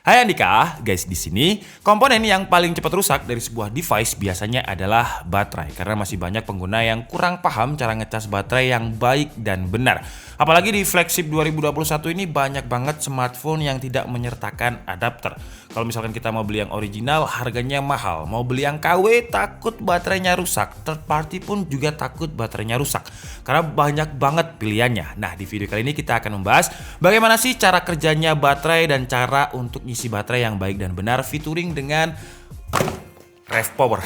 Hai Andika, guys, di sini komponen yang paling cepat rusak dari sebuah device biasanya adalah baterai, karena masih banyak pengguna yang kurang paham cara ngecas baterai yang baik dan benar. Apalagi di flagship 2021 ini banyak banget smartphone yang tidak menyertakan adapter. Kalau misalkan kita mau beli yang original, harganya mahal. Mau beli yang KW, takut baterainya rusak. Third party pun juga takut baterainya rusak, karena banyak banget pilihannya. Nah, di video kali ini kita akan membahas bagaimana sih cara kerjanya baterai dan cara untuk isi baterai yang baik dan benar featuring dengan RevPower.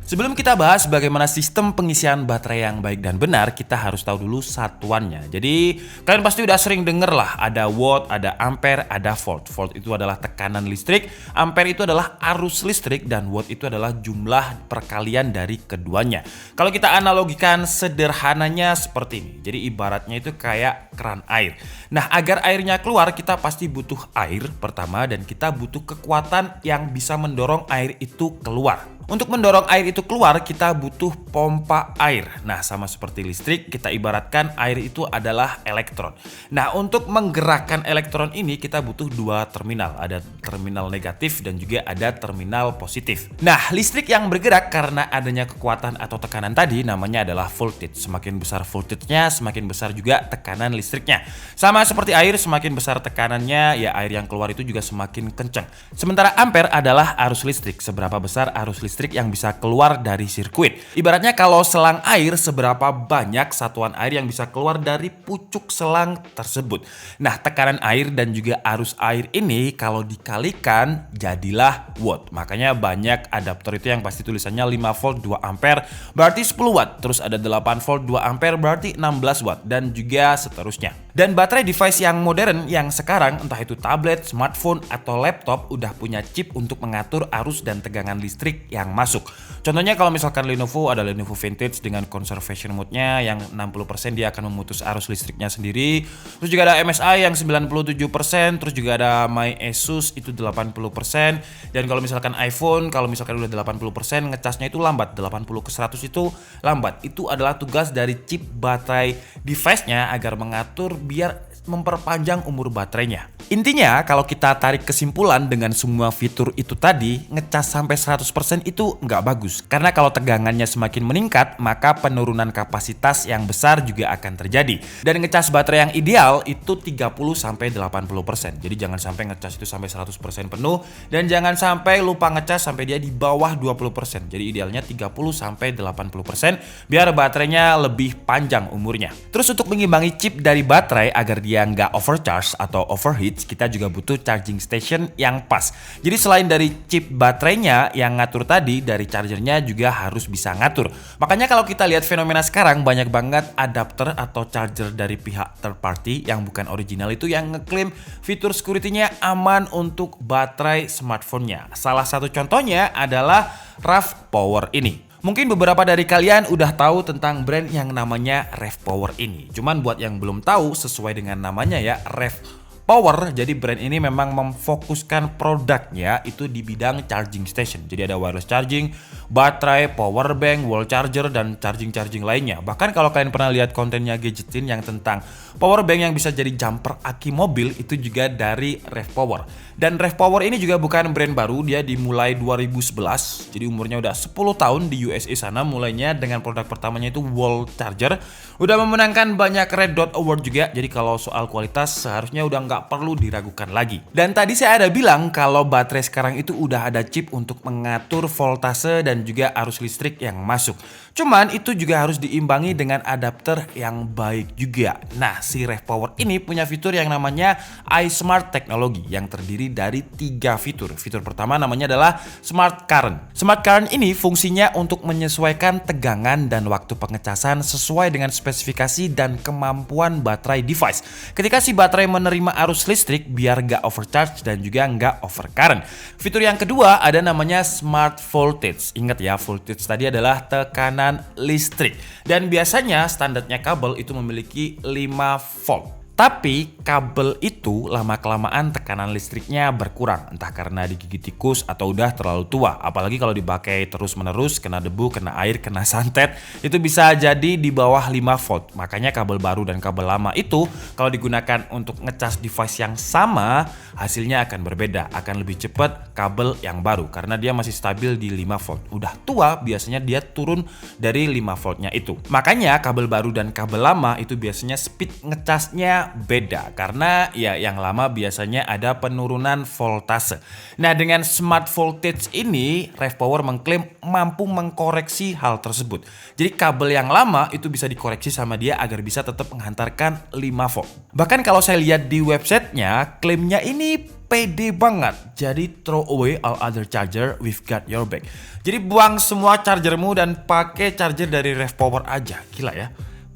Sebelum kita bahas bagaimana sistem pengisian baterai yang baik dan benar, kita harus tahu dulu satuannya. Jadi, kalian pasti udah sering denger lah, ada watt, ada ampere, ada volt. Volt itu adalah tekanan listrik, ampere itu adalah arus listrik, dan watt itu adalah jumlah perkalian dari keduanya. Kalau kita analogikan sederhananya seperti ini. Jadi, ibaratnya itu kayak keran air. Nah, agar airnya keluar, kita pasti butuh air pertama, dan kita butuh kekuatan yang bisa mendorong air itu keluar. Untuk mendorong air itu keluar, kita butuh pompa air. Nah, sama seperti listrik, kita ibaratkan air itu adalah elektron. Nah, untuk menggerakkan elektron ini, kita butuh dua terminal. Ada terminal negatif dan juga ada terminal positif. Nah, listrik yang bergerak karena adanya kekuatan atau tekanan tadi namanya adalah voltage. Semakin besar voltage-nya, semakin besar juga tekanan listriknya. Sama seperti air, semakin besar tekanannya, ya air yang keluar itu juga semakin kencang. Sementara ampere adalah arus listrik. Seberapa besar arus listrik yang bisa keluar dari sirkuit. Ibaratnya kalau selang air, seberapa banyak satuan air yang bisa keluar dari pucuk selang tersebut. Nah, tekanan air dan juga arus air ini kalau dikalikan jadilah watt. Makanya banyak adapter itu yang pasti tulisannya 5 volt 2 ampere berarti 10 watt. Terus ada 8 volt 2 ampere berarti 16 watt dan juga seterusnya. Dan baterai device yang modern yang sekarang, entah itu tablet, smartphone, atau laptop, udah punya chip untuk mengatur arus dan tegangan listrik yang masuk. Contohnya kalau misalkan Lenovo, ada Lenovo Vintage dengan conservation mode-nya yang 60% dia akan memutus arus listriknya sendiri. Terus juga ada MSI yang 97%, terus juga ada My Asus itu 80%. Dan kalau misalkan iPhone, kalau misalkan udah 80%, ngecasnya itu lambat, 80 ke 100 itu lambat. Itu adalah tugas dari chip baterai device-nya agar mengatur biar memperpanjang umur baterainya. Intinya, kalau kita tarik kesimpulan dengan semua fitur itu tadi, ngecas sampai 100% itu nggak bagus. Karena kalau tegangannya semakin meningkat, maka penurunan kapasitas yang besar juga akan terjadi. Dan ngecas baterai yang ideal itu 30-80%. Jadi jangan sampai ngecas itu sampai 100% penuh, dan jangan sampai lupa ngecas sampai dia di bawah 20%. Jadi idealnya 30-80%, biar baterainya lebih panjang umurnya. Terus untuk mengimbangi chip dari baterai agar dia nggak overcharge atau overheat, kita juga butuh charging station yang pas. Jadi selain dari chip baterainya yang ngatur tadi, dari chargernya juga harus bisa ngatur. Makanya kalau kita lihat fenomena sekarang, banyak banget adapter atau charger dari pihak third party yang bukan original itu yang ngeklaim fitur security-nya aman untuk baterai smartphone-nya. Salah satu contohnya adalah RevPower ini. Mungkin beberapa dari kalian udah tahu tentang brand yang namanya RevPower ini. Cuman buat yang belum tahu, sesuai dengan namanya ya, RevPower, jadi brand ini memang memfokuskan produknya itu di bidang charging station. Jadi ada wireless charging, baterai, power bank, wall charger, dan charging lainnya. Bahkan kalau kalian pernah lihat kontennya Gadgetin yang tentang power bank yang bisa jadi jumper aki mobil, itu juga dari RevPower. Dan RevPower ini juga bukan brand baru, dia dimulai 2011. Jadi umurnya udah 10 tahun di USA sana, mulainya dengan produk pertamanya itu wall charger. Udah memenangkan banyak Red Dot Award juga. Jadi kalau soal kualitas seharusnya udah nggak perlu diragukan lagi. Dan tadi saya ada bilang kalau baterai sekarang itu udah ada chip untuk mengatur voltase dan juga arus listrik yang masuk. Cuman itu juga harus diimbangi dengan adapter yang baik juga. Nah, si RevPower ini punya fitur yang namanya iSmart Technology yang terdiri dari 3 fitur. Fitur pertama namanya adalah Smart Current. Smart Current ini fungsinya untuk menyesuaikan tegangan dan waktu pengecasan sesuai dengan spesifikasi dan kemampuan baterai device. Ketika si baterai menerima arus listrik biar nggak overcharge dan juga nggak overcurrent. Fitur yang kedua ada namanya Smart Voltage. Ingat ya, voltage tadi adalah tekanan listrik. Dan biasanya standarnya kabel itu memiliki 5 volt. Tapi kabel itu lama-kelamaan tekanan listriknya berkurang, entah karena digigit tikus atau udah terlalu tua. Apalagi kalau dipakai terus-menerus, kena debu, kena air, kena santet, itu bisa jadi di bawah 5 volt. Makanya kabel baru dan kabel lama itu kalau digunakan untuk ngecas device yang sama, hasilnya akan berbeda, akan lebih cepat kabel yang baru karena dia masih stabil di 5 volt. Udah tua biasanya dia turun dari 5 voltnya itu. Makanya kabel baru dan kabel lama itu biasanya speed ngecasnya beda karena ya yang lama biasanya ada penurunan voltase. Nah, dengan smart voltage ini RevPower mengklaim mampu mengkoreksi hal tersebut. Jadi kabel yang lama itu bisa dikoreksi sama dia agar bisa tetap menghantarkan 5 volt. Bahkan kalau saya lihat di websitenya, klaimnya ini pede banget. Jadi throw away all other charger, we've got your back. Jadi buang semua chargermu dan pakai charger dari RevPower aja. Gila ya.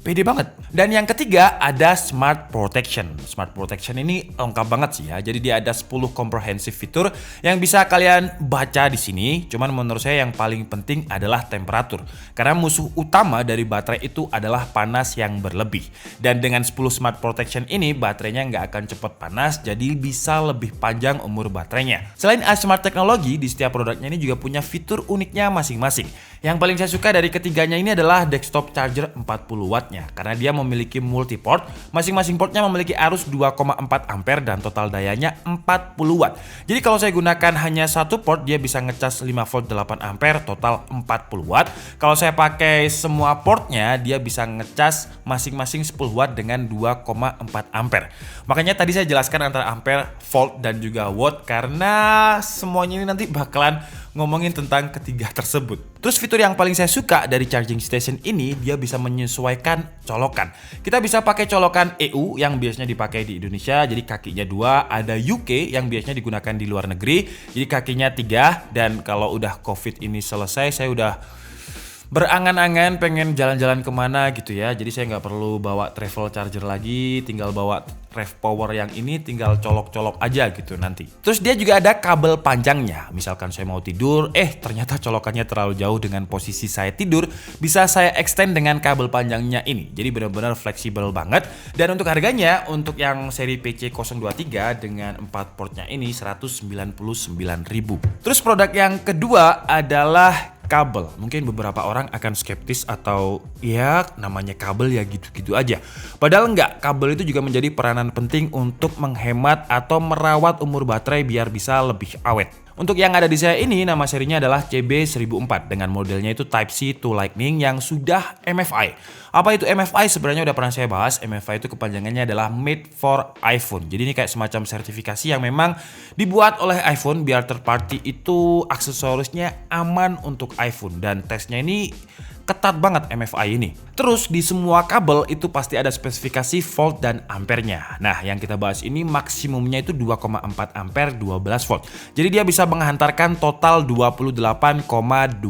Pede banget. Dan yang ketiga ada Smart Protection. Smart Protection ini lengkap banget sih ya. Jadi dia ada 10 comprehensive fitur yang bisa kalian baca di sini. Cuman menurut saya yang paling penting adalah temperatur. Karena musuh utama dari baterai itu adalah panas yang berlebih. Dan dengan 10 Smart Protection ini baterainya nggak akan cepat panas, jadi bisa lebih panjang umur baterainya. Selain iSmart Technology, di setiap produknya ini juga punya fitur uniknya masing-masing. Yang paling saya suka dari ketiganya ini adalah desktop charger 40 watt. Karena dia memiliki multi port, masing-masing portnya memiliki arus 2,4 ampere dan total dayanya 40 watt. Jadi kalau saya gunakan hanya satu port, dia bisa ngecas 5 volt 8 ampere total 40 watt. Kalau saya pakai semua portnya, dia bisa ngecas masing-masing 10 watt dengan 2,4 ampere. Makanya tadi saya jelaskan antara ampere, volt dan juga watt karena semuanya ini nanti bakalan ngomongin tentang ketiga tersebut. Terus fitur yang paling saya suka dari charging station ini, dia bisa menyesuaikan colokan. Kita bisa pakai colokan EU yang biasanya dipakai di Indonesia, jadi kakinya 2, ada UK yang biasanya digunakan di luar negeri, jadi kakinya 3, dan kalau udah COVID ini selesai, saya udah berangan-angan pengen jalan-jalan kemana gitu ya. Jadi saya nggak perlu bawa travel charger lagi, tinggal bawa RevPower yang ini tinggal colok-colok aja gitu nanti. Terus dia juga ada kabel panjangnya. Misalkan saya mau tidur, ternyata colokannya terlalu jauh dengan posisi saya tidur, bisa saya extend dengan kabel panjangnya ini. Jadi benar-benar fleksibel banget. Dan untuk harganya, untuk yang seri PC023 dengan 4 portnya ini 199.000. Terus produk yang kedua adalah kabel. Mungkin beberapa orang akan skeptis atau ya namanya kabel ya gitu-gitu aja. Padahal enggak, kabel itu juga menjadi peranan penting untuk menghemat atau merawat umur baterai biar bisa lebih awet. Untuk yang ada di saya ini, nama serinya adalah CB1004 dengan modelnya itu Type-C to Lightning yang sudah MFI. Apa itu MFI? Sebenarnya udah pernah saya bahas. MFI itu kepanjangannya adalah Made for iPhone. Jadi ini kayak semacam sertifikasi yang memang dibuat oleh iPhone biar third party itu aksesorisnya aman untuk iPhone. Dan tesnya ini ketat banget MFI ini. Terus di semua kabel itu pasti ada spesifikasi volt dan ampernya. Nah, yang kita bahas ini maksimumnya itu 2,4 ampere 12 volt. Jadi dia bisa menghantarkan total 28,2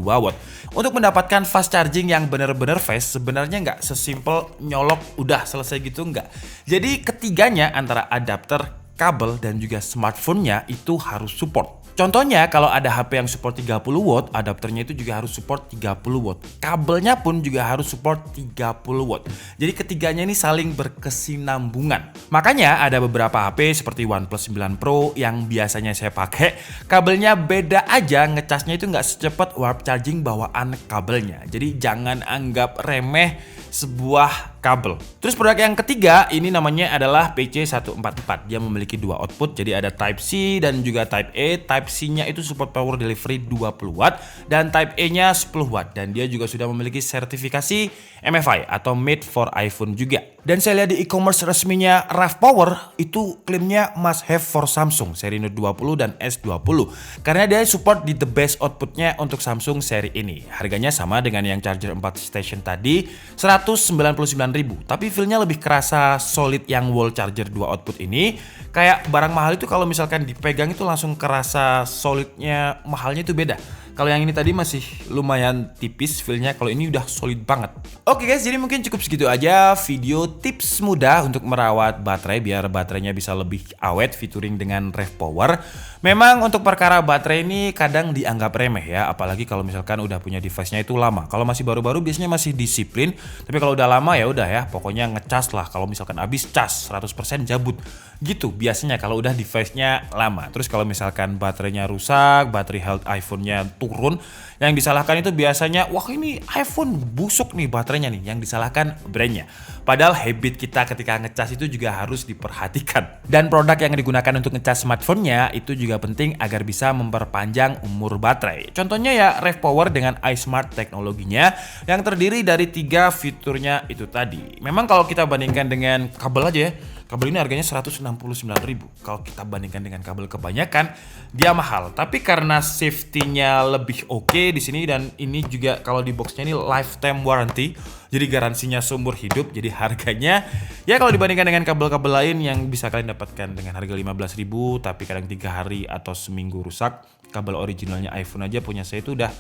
watt. Untuk mendapatkan fast charging yang benar-benar fast, sebenarnya nggak sesimpel nyolok udah selesai gitu, nggak. Jadi ketiganya antara adapter, kabel, dan juga smartphone-nya itu harus support. Contohnya kalau ada HP yang support 30 watt, adapternya itu juga harus support 30 watt. Kabelnya pun juga harus support 30 watt. Jadi ketiganya ini saling berkesinambungan. Makanya ada beberapa HP seperti OnePlus 9 Pro yang biasanya saya pakai, kabelnya beda aja, ngecasnya itu nggak secepat warp charging bawaan kabelnya. Jadi jangan anggap remeh sebuah kabel. Terus produk yang ketiga ini namanya adalah PC144. Dia memiliki dua output, jadi ada Type-C dan juga Type-A. Type-C-nya itu support power delivery 20 watt dan Type-A-nya 10 watt. Dan dia juga sudah memiliki sertifikasi MFI atau Made for iPhone juga. Dan saya lihat di e-commerce resminya RevPower itu klaimnya must have for Samsung seri Note 20 dan S20 karena dia support di the best outputnya untuk Samsung seri ini. Harganya sama dengan yang charger 4 station tadi, 199.000. Tapi feel-nya lebih kerasa solid yang wall charger 2 output ini. Kayak barang mahal itu kalau misalkan dipegang itu langsung kerasa solidnya, mahalnya itu beda. Kalau yang ini tadi masih lumayan tipis feel-nya, kalau ini udah solid banget. Oke guys, jadi mungkin cukup segitu aja video tips mudah untuk merawat baterai biar baterainya bisa lebih awet featuring dengan Rev Power. Memang untuk perkara baterai ini kadang dianggap remeh ya, apalagi kalau misalkan udah punya device-nya itu lama. Kalau masih baru-baru biasanya masih disiplin, tapi kalau udah lama ya udah ya, pokoknya ngecas lah. Kalau misalkan habis cas 100% cabut. Gitu biasanya kalau udah device-nya lama. Terus kalau misalkan baterainya rusak, baterai health iPhone-nya turun, yang disalahkan itu biasanya, wah ini iPhone busuk nih baterainya nih, yang disalahkan brandnya. Padahal habit kita ketika ngecas itu juga harus diperhatikan. Dan produk yang digunakan untuk ngecas smartphone-nya itu juga penting agar bisa memperpanjang umur baterai. Contohnya ya Rev Power dengan iSmart teknologinya yang terdiri dari 3 fiturnya itu tadi. Memang kalau kita bandingkan dengan kabel aja ya, kabel ini harganya 169.000. Kalau kita bandingkan dengan kabel kebanyakan, dia mahal. Tapi karena safety-nya lebih oke di sini, dan ini juga kalau di boxnya ini lifetime warranty, jadi garansinya seumur hidup. Jadi harganya ya kalau dibandingkan dengan kabel-kabel lain yang bisa kalian dapatkan dengan harga 15.000, tapi kadang 3 hari atau seminggu rusak. Kabel originalnya iPhone aja punya saya itu udah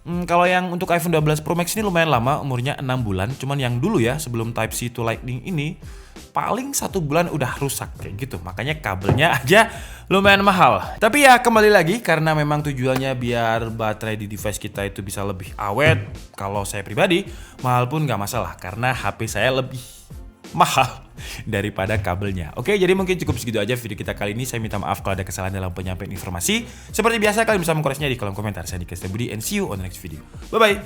kalau yang untuk iPhone 12 Pro Max ini lumayan lama, umurnya 6 bulan. Cuman yang dulu ya, sebelum Type-C to Lightning ini, paling 1 bulan udah rusak kayak gitu. Makanya kabelnya aja lumayan mahal. Tapi ya kembali lagi, karena memang tujuannya biar baterai di device kita itu bisa lebih awet. Kalau saya pribadi, mahal pun nggak masalah, karena HP saya lebih mahal daripada kabelnya. Oke, jadi mungkin cukup segitu aja video kita kali ini. Saya minta maaf kalau ada kesalahan dalam penyampaian informasi. Seperti biasa, kalian bisa mengkoreksinya di kolom komentar. Saya Dika Budi and see you on the next video. Bye-bye.